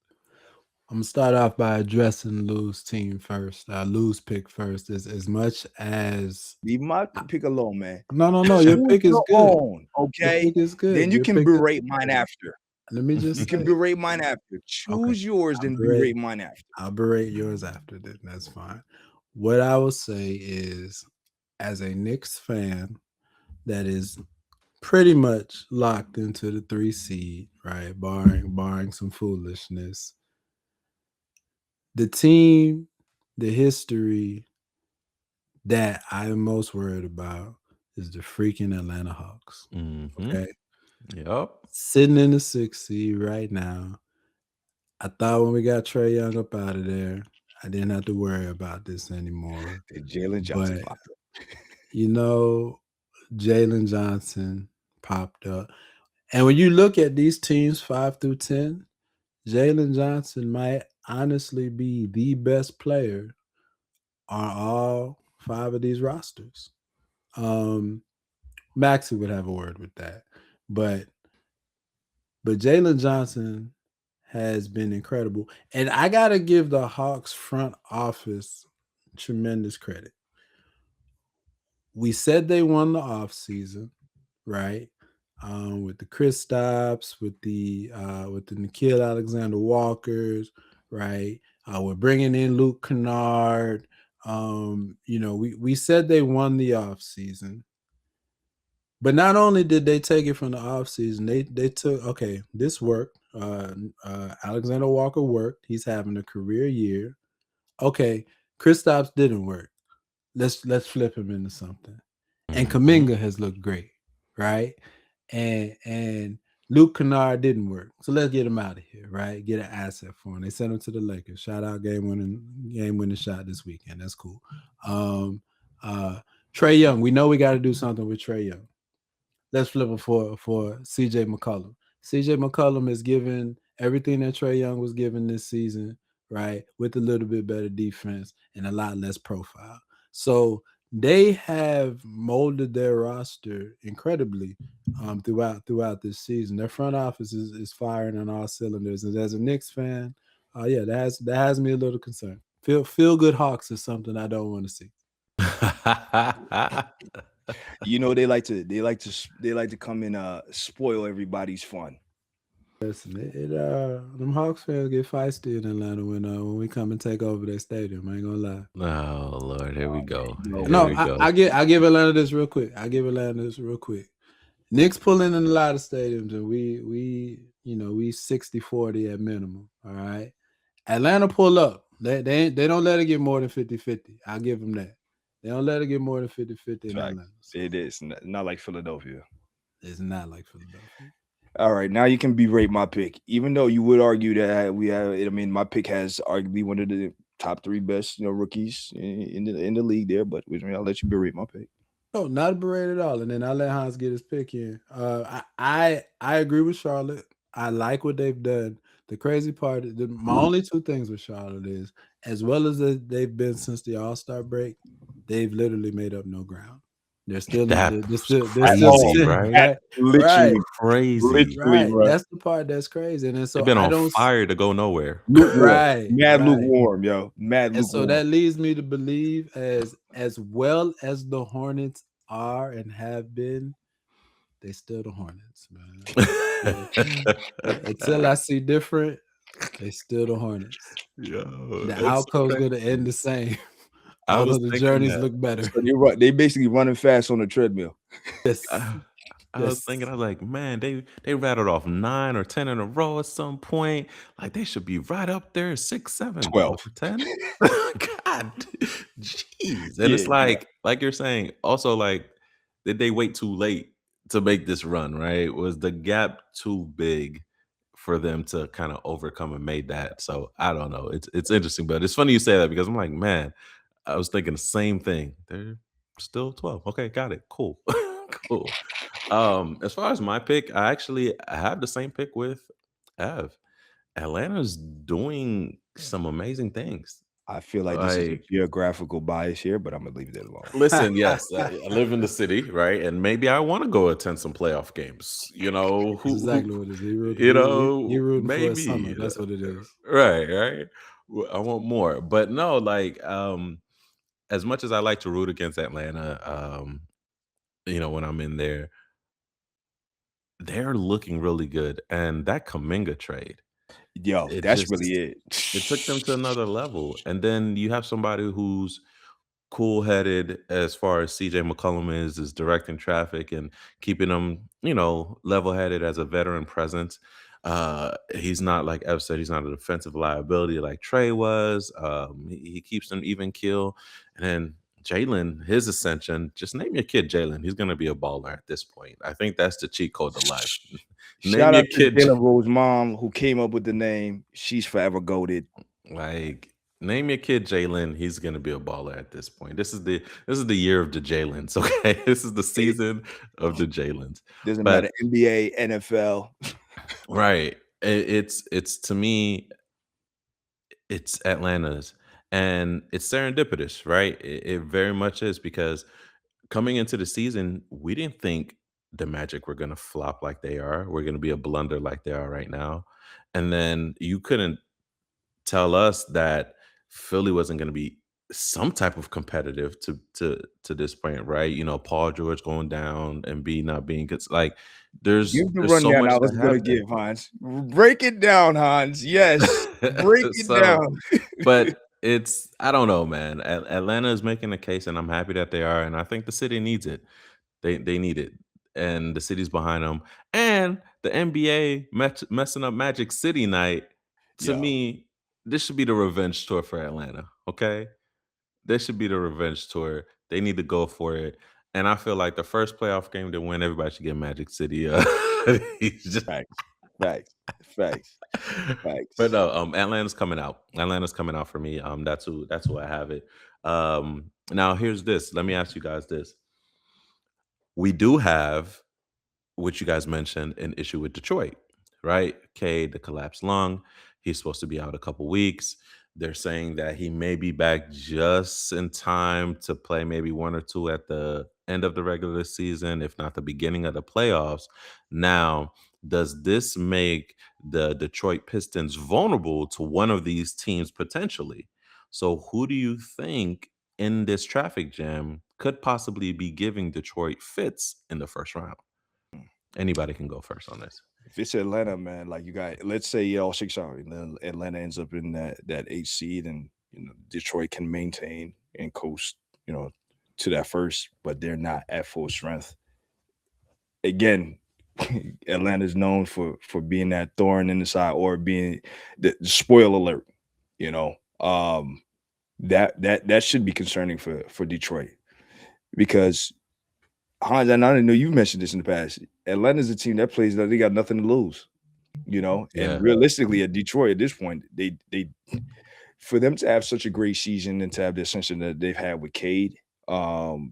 I'm gonna start off by addressing Lou's team first. Lou's pick first. As much as Leave my pick alone, man. no. Your Choose pick is your good. own, Your okay? pick is good. Then you Your can pick is berate mine after. Let me You just can say. berate mine after. Okay, Choose yours, I'll then berate. berate mine after. I'll berate yours after that. That's fine. What I will say is, as a Knicks fan, that is pretty much locked into the 3 seed, right? Barring some foolishness. The team, the history that I'm most worried about is the freaking Atlanta Hawks. Okay. Yep. Sitting in the 6th seed right now. I thought when we got Trae Young up out of there, I didn't have to worry about this anymore. Then Jalen Johnson But popped up. Jalen Johnson popped up. And when you look at these teams 5 through 10, Jalen Johnson might honestly be the best player on all 5 of these rosters. Maxie would have a word with that. But Jalen Johnson has been incredible. And I got to give the Hawks front office tremendous credit. We said they won the offseason, right? With the Chris Stops, with the Nikhil Alexander Walkers, right? We're bringing in Luke Kennard. We said they won the offseason. But not only did they take it from the offseason, they took, okay, this worked. Alexander Walker worked. He's having a career year. Okay, Kristaps didn't work. Let's flip him into something. And Kuminga has looked great, right? And Luke Kennard didn't work. So let's get him out of here, right? Get an asset for him. They sent him to the Lakers. Shout out game winning shot this weekend. That's cool. Trae Young. We know we got to do something with Trae Young. Let's flip it for CJ McCollum. CJ McCollum is given everything that Trae Young was given this season, right? With a little bit better defense and a lot less profile. So they have molded their roster incredibly throughout this season. Their front office is firing on all cylinders. And as a Knicks fan, that has me a little concerned. Feel good Hawks is something I don't want to see. They like to come and spoil everybody's fun. Listen, them Hawks fans get feisty in Atlanta when we come and take over their stadium. I ain't gonna lie. Oh Lord, here we go. I give Atlanta this real quick. Knicks pulling in a lot of stadiums, and we 60-40 at minimum. All right. Atlanta pull up. They don't let it get more than 50-50. I'll give them that. They don't let it get more than 50-50 in Atlanta. So. It is not like Philadelphia. It's not like Philadelphia. All right, now you can berate my pick, even though you would argue that we have. I mean, my pick has arguably one of the top 3 best, rookies in the league there. But I'll let you berate my pick. No, not a berate at all. And then I'll let Hans get his pick in. I agree with Charlotte. I like what they've done. The crazy part, my only 2 things with Charlotte is, as well as they've been since the All-Star break, they've literally made up no ground. They're still crazy, right? Literally crazy. Right. That's the part that's crazy. And so they've been on fire to go nowhere. Right. Lukewarm, yo. Mad lukewarm. And so that leads me to believe as well as the Hornets are and have been, they still the Hornets, man. Until I see different, they still the Hornets. Yo, the outcome's going to end the same. Although the journeys look better. So you're right. They basically running fast on the treadmill. Yes. I was thinking, I was like, man, they rattled off 9 or 10 in a row at some point. Like they should be right up there, 6, 7, 12, 10. God, jeez. And it's like you're saying, also like, did they wait too late to make this run? Right? Was the gap too big for them to kind of overcome and made that? So I don't know. It's interesting, but it's funny you say that because I'm like, man, I was thinking the same thing. They're still 12. Okay, got it. Cool. Cool. As far as my pick, I have the same pick with Ev. Atlanta's doing some amazing things. I feel like this is a Like, geographical bias here, but I'm gonna leave that alone. listen, yes, I live in the city, right? And maybe I want to go attend some playoff games. You know, That's exactly what it is. He rooting for his summer. maybe, That's what it is. right, right. I want more, but no, like, as much as I like to root against Atlanta, when I'm in there, they're looking really good, and that Kaminga trade, Yo, it that's really just it. it took them to another level. And then you have somebody who's cool-headed as far as CJ McCollum is directing traffic and keeping them, level-headed as a veteran presence. He's not, like Ev said, he's not a defensive liability like Trey was. He keeps them even keel. And then Jalen, his ascension, just name your kid Jalen. He's gonna be a baller at this point. I think that's the cheat code to life. Name Shout your out to kid Jalen Rose's mom who came up with the name. She's forever goated. Like, name your kid Jalen. He's gonna be a baller at this point. This is the year of the Jalen's. Okay, this is the It season of the Jalen's. doesn't But matter NBA, NFL. right, it's to me, it's Atlanta's, and it's serendipitous, right? It very much is, because coming into the season, we didn't think the Magic were gonna flop like they are. We're gonna be a blunder like they are right now, and then you couldn't tell us that Philly wasn't going to be some type of competitive to this point, right? Paul George going down and B not being good. Like, there's Give the there's so rundown much I that was gonna happened. give, Hans. Break it down, Hans. Yes, break it So, down. but I don't know, man. Atlanta is making a case, and I'm happy that they are, and I think the city needs it. They need it, and the city's behind them. And the NBA messing up Magic City night. To Yo, me, this should be the revenge tour for Atlanta. Okay, this should be the revenge tour. They need to go for it. And I feel like the first playoff game to win, everybody should get Magic City. He's just facts, facts, facts, but facts. no, Atlanta's coming out. Atlanta's coming out for me. That's who I have it. Now here's this. Let me ask you guys this. We do have, which you guys mentioned, an issue with Detroit, right? Cade, the collapsed lung. He's supposed to be out a couple weeks. They're saying that he may be back just in time to play maybe one or two at the end of the regular season, if not the beginning of the playoffs. Now, does this make the Detroit Pistons vulnerable to one of these teams potentially? So, who do you think in this traffic jam could possibly be giving Detroit fits in the first round? Anybody can go first on this. If it's Atlanta, man, like you got, let's say y'all 6 hours, and then Atlanta ends up in that 8 seed, and Detroit can maintain and coast, to that first, but they're not at full strength. Again, Atlanta's known for being that thorn in the side, or being the spoil alert. You know, that should be concerning for Detroit, because Hans, and I didn't know you mentioned this in the past. Atlanta's a team that plays that they got nothing to lose, and Yeah. realistically at Detroit at this point, they for them to have such a great season and to have the ascension that they've had with Cade, to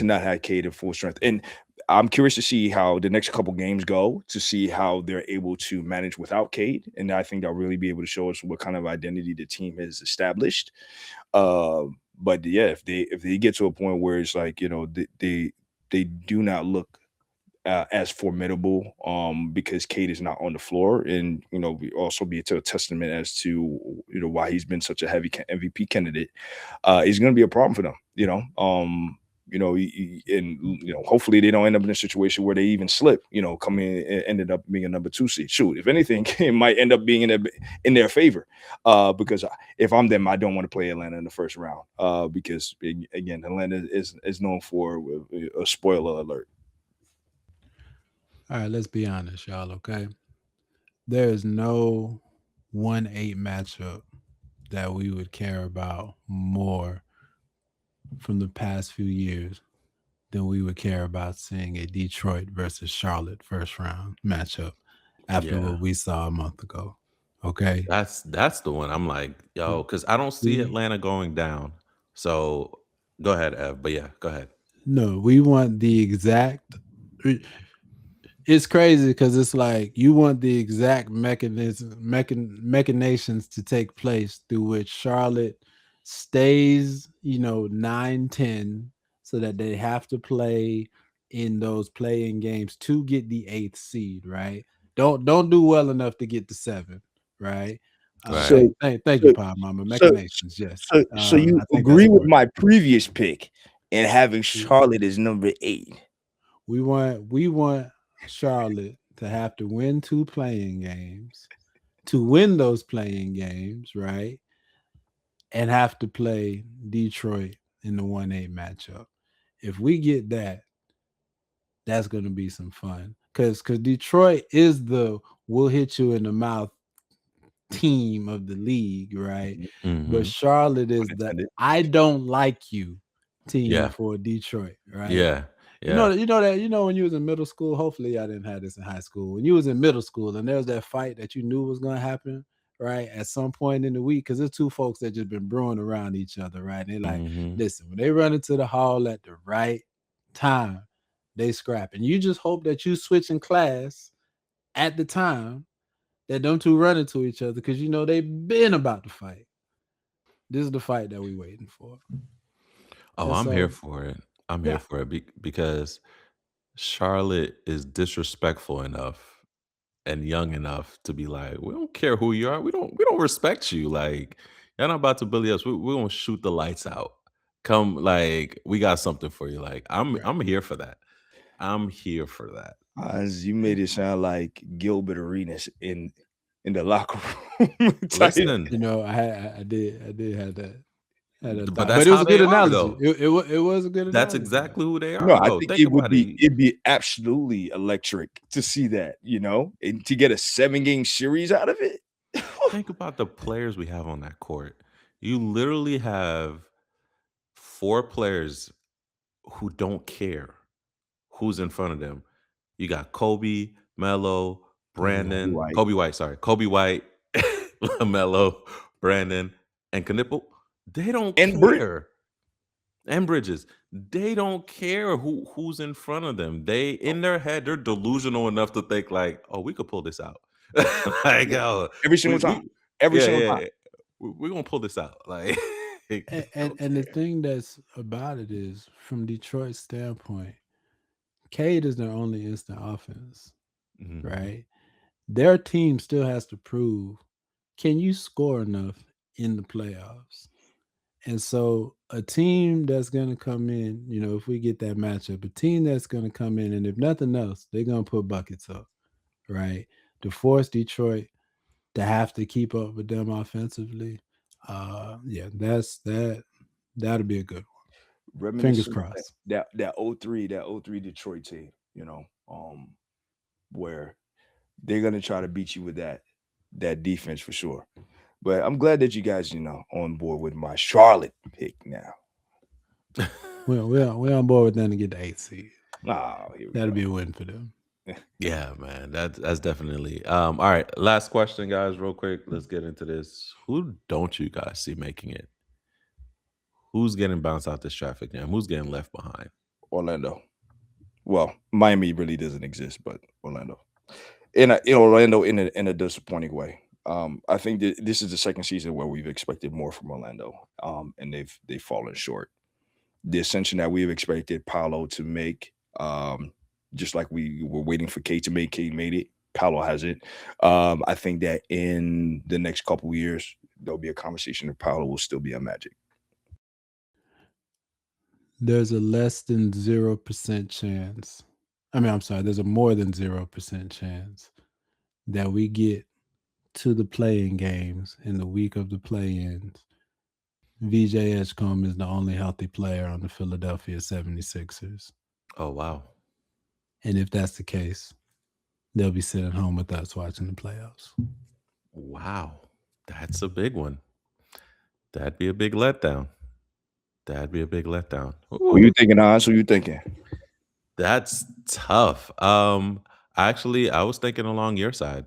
not have Cade in full strength. And I'm curious to see how the next couple games go, to see how they're able to manage without Cade. And I think they'll really be able to show us what kind of identity the team has established. But yeah, if they get to a point where it's like, they do not look as formidable, because Cade is not on the floor, and we also be a testament as to why he's been such a heavy MVP candidate. Is going to be a problem for them. And hopefully they don't end up in a situation where they even slip. Coming and ended up being a number 2 seed. Shoot, if anything, it might end up being in their favor. Because if I'm them, I don't want to play Atlanta in the first round. Because again, Atlanta is known for a spoiler alert. All right, let's be honest, y'all, okay? There is no 1-8 matchup that we would care about more from the past few years than we would care about seeing a Detroit versus Charlotte first round matchup after Yeah. what we saw a month ago. Okay. That's the one. I'm like, yo, because I don't see We Atlanta going down. So go ahead, Ev. But yeah, go ahead. no, we want the exact. It's crazy because it's like you want the exact machinations to take place through which Charlotte stays, 9-10, so that they have to play in those playing games to get the 8th seed, right? Don't do well enough to get the 7, right? Right. So, Thank you, so, Pop Mama. so, Machinations, yes. so you I think that's agree with important. my previous pick and having Charlotte as number 8. We want Charlotte to have to win 2 playing games, to win those playing games, right? And have to play Detroit in the 1-8 matchup. If we get that, that's going to be some fun. Cuz Detroit is the we'll hit you in the mouth team of the league, right? But Mm-hmm. Charlotte is the Unintended. I don't like you team Yeah. for Detroit, right? Yeah. You know, Yeah. when you was in middle school, hopefully I didn't have this in high school. When you was in middle school and there was that fight that you knew was gonna happen, right? At some point in the week, because there's two folks that just been brewing around each other, right? And they're like, Mm-hmm. listen, when they run into the hall at the right time, they scrap. And you just hope that you switch in class at the time that them two run into each other because they've been about to fight. This is the fight that we waiting for. Oh, And I'm here so, for it. I'm here yeah, for it because Charlotte is disrespectful enough and young enough to be like, we don't care who you are. We don't respect you. Like, you're not about to bully us. We're gonna shoot the lights out. Come, like, we got something for you. Like, I'm right. I'm here for that. I'm here for that. As you made it sound like Gilbert Arenas in the locker room. Tight. Listen, I did have that but thought, that's but it was how a they good are, analogy. though. It was a good That's analogy, exactly who they No, are, I though. think Think it would about be it. it'd be absolutely electric to see that, and to get a 7-game series out of it. Think about the players we have on that court. You literally have 4 players who don't care who's in front of them. You got Kobe, Melo, Kobe White. Brandon, Right. Kobe White, sorry, Kobe White, Melo, Brandon, and Knipple. They don't And Brit. care. And Bridges, they don't care who's in front of them. They in their head, they're delusional enough to think like, oh, we could pull this out. Like, Yeah. oh, Every we single time. we Every yeah, single yeah, and yeah. We're gonna pull this out. Like, they And don't and the care. thing that's about it is, from Detroit's standpoint, Cade is their only instant offense, Mhm. right? Their team still has to prove, can you score enough in the playoffs? And so a team that's going to come in, if we get that matchup, a team that's going to come in, and if nothing else, they're going to put buckets up, right? To force Detroit to have to keep up with them offensively. Yeah, that'll be a good one. Fingers reminiscent of crossed. that 03 Detroit team, where they're gonna try to beat you with that defense for sure. But I'm glad that you guys, on board with my Charlotte pick now. We're on board with them to get the 8th seed. Oh, here we That'll go. be a win for them. Yeah, man. That's definitely all right. Last question, guys, real quick. Let's get into this. Who don't you guys see making it? Who's getting bounced out this traffic jam? Who's getting left behind? Orlando. Well, Miami really doesn't exist, but Orlando. In Orlando in a disappointing way. I think that this is the second season where we've expected more from Orlando, and they've fallen short. The ascension that we've expected Paolo to make, just like we were waiting for Kate to make, Kate made it. Paolo hasn't. I think that in the next couple of years there'll be a conversation that Paolo will still be a Magic. There's a less than 0% chance. I'm sorry, there's a more than 0% chance that we get to the playing games in the week of the play-ins. VJ Edgecombe is the only healthy player on the Philadelphia 76ers. Oh wow. And if that's the case, they'll be sitting home with us watching the playoffs. Wow. That's a big one. That'd be a big letdown. That'd be a big letdown. Who you thinking, Hans? Who you thinking? That's tough. Actually, I was thinking along your side,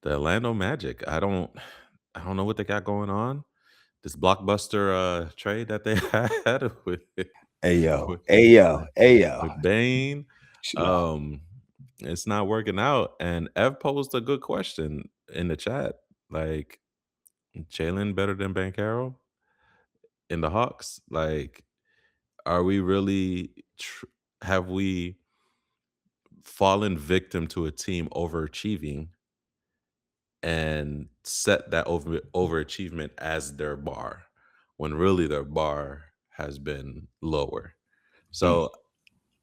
the Orlando Magic. I don't know what they got going on. This blockbuster trade that they had Hey yo, with, hey yo, with, hey yo. with Bane. Chill out. Um, it's not working out. And Ev posed a good question in the chat. Like, Jalen better than Bankero? in the Hawks? Like, are we really have we fallen victim to a team overachieving and set that overachievement as their bar when really their bar has been lower? So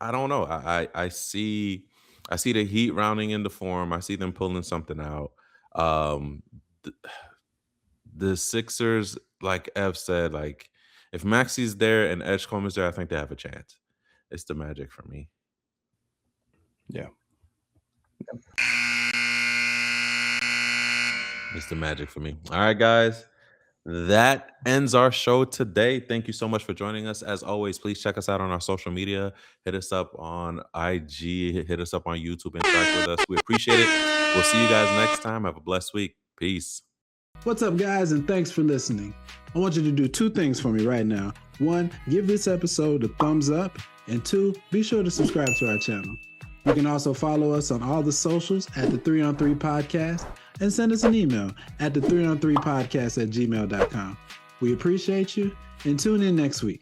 I don't know. I see the Heat rounding into form. I see them pulling something out. The, the Sixers, like Ev said, like if Maxi's there and Edgecombe is there, I think they have a chance. It's the Magic for me. Yeah. It's the Magic for me. All right, guys. That ends our show today. Thank you so much for joining us. As always, please check us out on our social media. Hit us up on IG. Hit us up on YouTube. Interact with us. We appreciate it. We'll see you guys next time. Have a blessed week. Peace. What's up, guys, and thanks for listening. I want you to do two things for me right now. One, give this episode a thumbs up, and two, be sure to subscribe to our channel. You can also follow us on all the socials at the 3on3 Podcast and send us an email at the 3on3podcast@gmail.com. We appreciate you, and tune in next week.